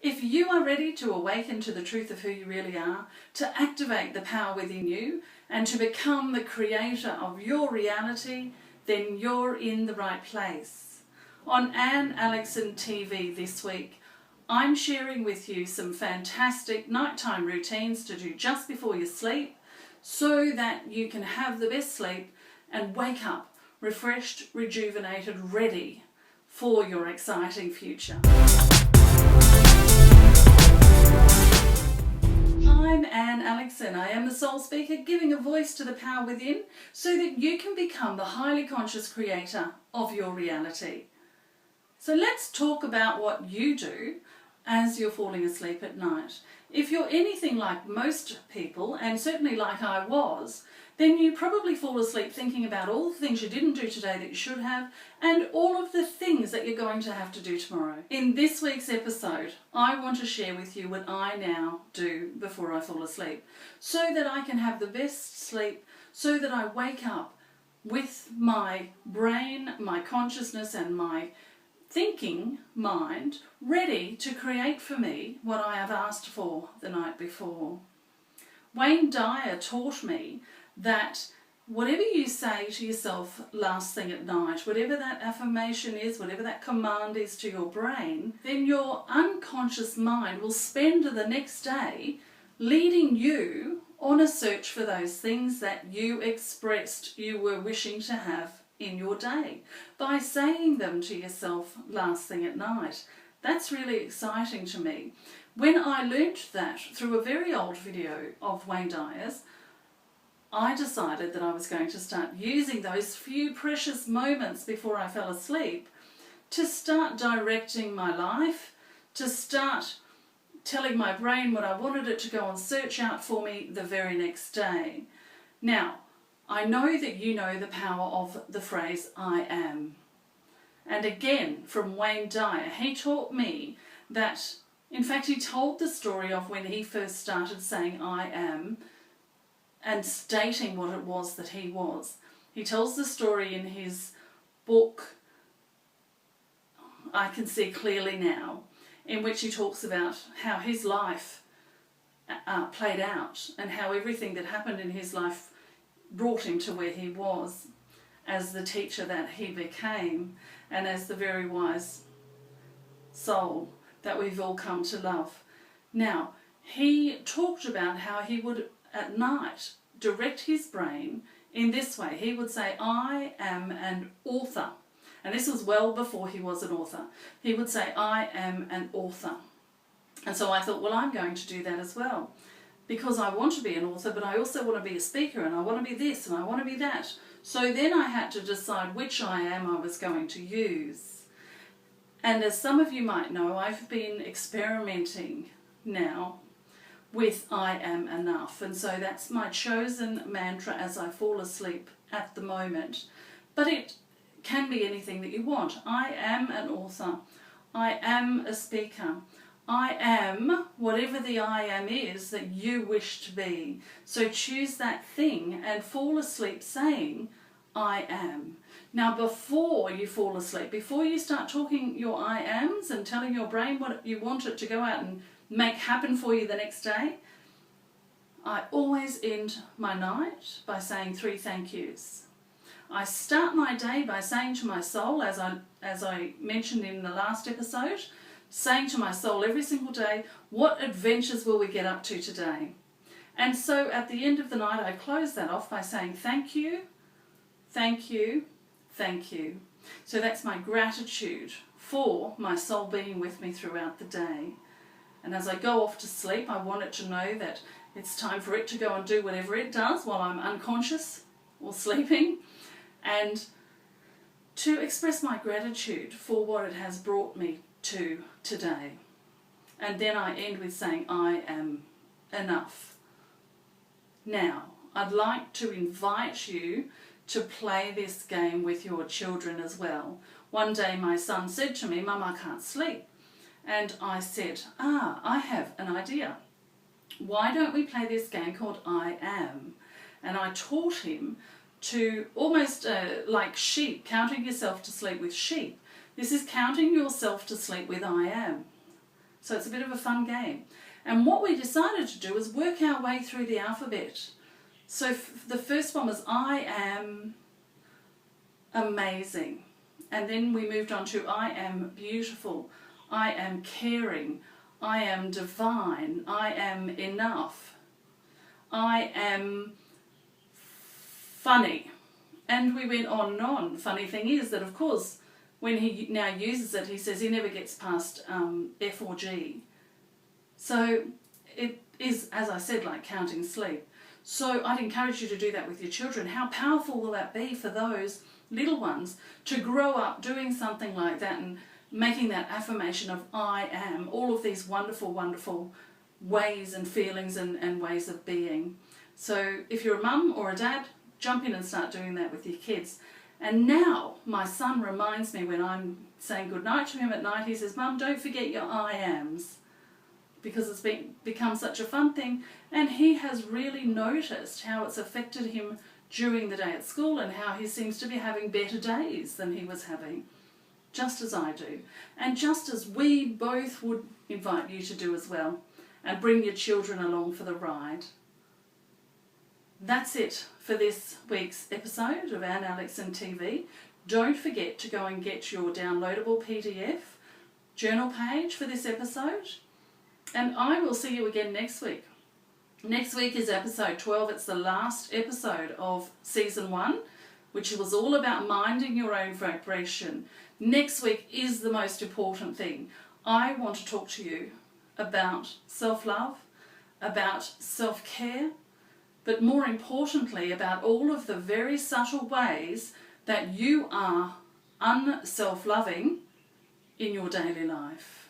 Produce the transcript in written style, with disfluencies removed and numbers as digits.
If you are ready to awaken to the truth of who you really are, to activate the power within you, and to become the creator of your reality, then you're in the right place. On Aleckson TV this week, I'm sharing with you some fantastic nighttime routines to do just before you sleep so that you can have the best sleep and wake up refreshed, rejuvenated, ready for your exciting future. I'm Aleckson. I am the soul speaker, giving a voice to the power within so that you can become the highly conscious creator of your reality. So let's talk about what you do as you're falling asleep at night. If you're anything like most people, and certainly like I was, then you probably fall asleep thinking about all the things you didn't do today that you should have, and all of the things that you're going to have to do tomorrow. In this week's episode, I want to share with you what I now do before I fall asleep, so that I can have the best sleep, so that I wake up with my brain, my consciousness, and my thinking mind ready to create for me what I have asked for the night before. Wayne Dyer taught me that whatever you say to yourself last thing at night, whatever that affirmation is, whatever that command is to your brain, then your unconscious mind will spend the next day leading you on a search for those things that you expressed you were wishing to have in your day by saying them to yourself last thing at night. That's really exciting to me. When I learnt that through a very old video of Wayne Dyer's, I decided that I was going to start using those few precious moments before I fell asleep to start directing my life, to start telling my brain what I wanted it to go and search out for me the very next day. Now, I know that you know the power of the phrase I am. And again, from Wayne Dyer, he taught me that, in fact, he told the story of when he first started saying I am and stating what it was that he was. He tells the story in his book, I Can See Clearly Now, in which he talks about how his life played out and how everything that happened in his life brought him to where he was as the teacher that he became and as the very wise soul that we've all come to love. Now, he talked about how he would at night direct his brain in this way. He would say, I am an author. And this was well before he was an author. He would say, I am an author. And so I thought, well, I'm going to do that as well, because I want to be an author, but I also want to be a speaker, and I want to be this, and I want to be that. So then I had to decide which I am I was going to use. And as some of you might know, I've been experimenting now with I am enough. And so that's my chosen mantra as I fall asleep at the moment. But it can be anything that you want. I am an author. I am a speaker. I am whatever the I am is that you wish to be. So choose that thing and fall asleep saying, I am. Now, before you fall asleep, before you start talking your I ams and telling your brain what you want it to go out and make happen for you the next day, I always end my night by saying 3 thank yous. I start my day by saying to my soul, as I mentioned in the last episode, saying to my soul every single day, what adventures will we get up to today? And so at the end of the night, I close that off by saying thank you, thank you, thank you. So that's my gratitude for my soul being with me throughout the day. And as I go off to sleep, I want it to know that it's time for it to go and do whatever it does while I'm unconscious or sleeping, and to express my gratitude for what it has brought me to today. And then I end with saying I am enough. Now, I'd like to invite you to play this game with your children as well. One day my son said to me, Mum, I can't sleep. And I said, I have an idea. Why don't we play this game called I Am? And I taught him to almost like sheep, counting yourself to sleep with sheep. This is counting yourself to sleep with I am. So it's a bit of a fun game. And what we decided to do was work our way through the alphabet. So the first one was I am amazing. And then we moved on to I am beautiful, I am caring, I am divine, I am enough, I am funny. And we went on and on. Funny thing is that, of course, when he now uses it, he says he never gets past F or G. So it is, as I said, like counting sleep. So I'd encourage you to do that with your children. How powerful will that be for those little ones to grow up doing something like that and making that affirmation of I am, all of these wonderful, wonderful ways and feelings and ways of being. So if you're a mum or a dad, jump in and start doing that with your kids. And now my son reminds me when I'm saying goodnight to him at night, he says, Mum, don't forget your I ams, because it's become such a fun thing. And he has really noticed how it's affected him during the day at school and how he seems to be having better days than he was having, just as I do. And just as we both would invite you to do as well, and bring your children along for the ride. That's it for this week's episode of Anne Aleckson TV. Don't forget to go and get your downloadable PDF journal page for this episode. And I will see you again next week. Next week is episode 12. It's the last episode of season 1, which was all about minding your own vibration. Next week is the most important thing. I want to talk to you about self-love, about self-care, but more importantly about all of the very subtle ways that you are unself-loving in your daily life.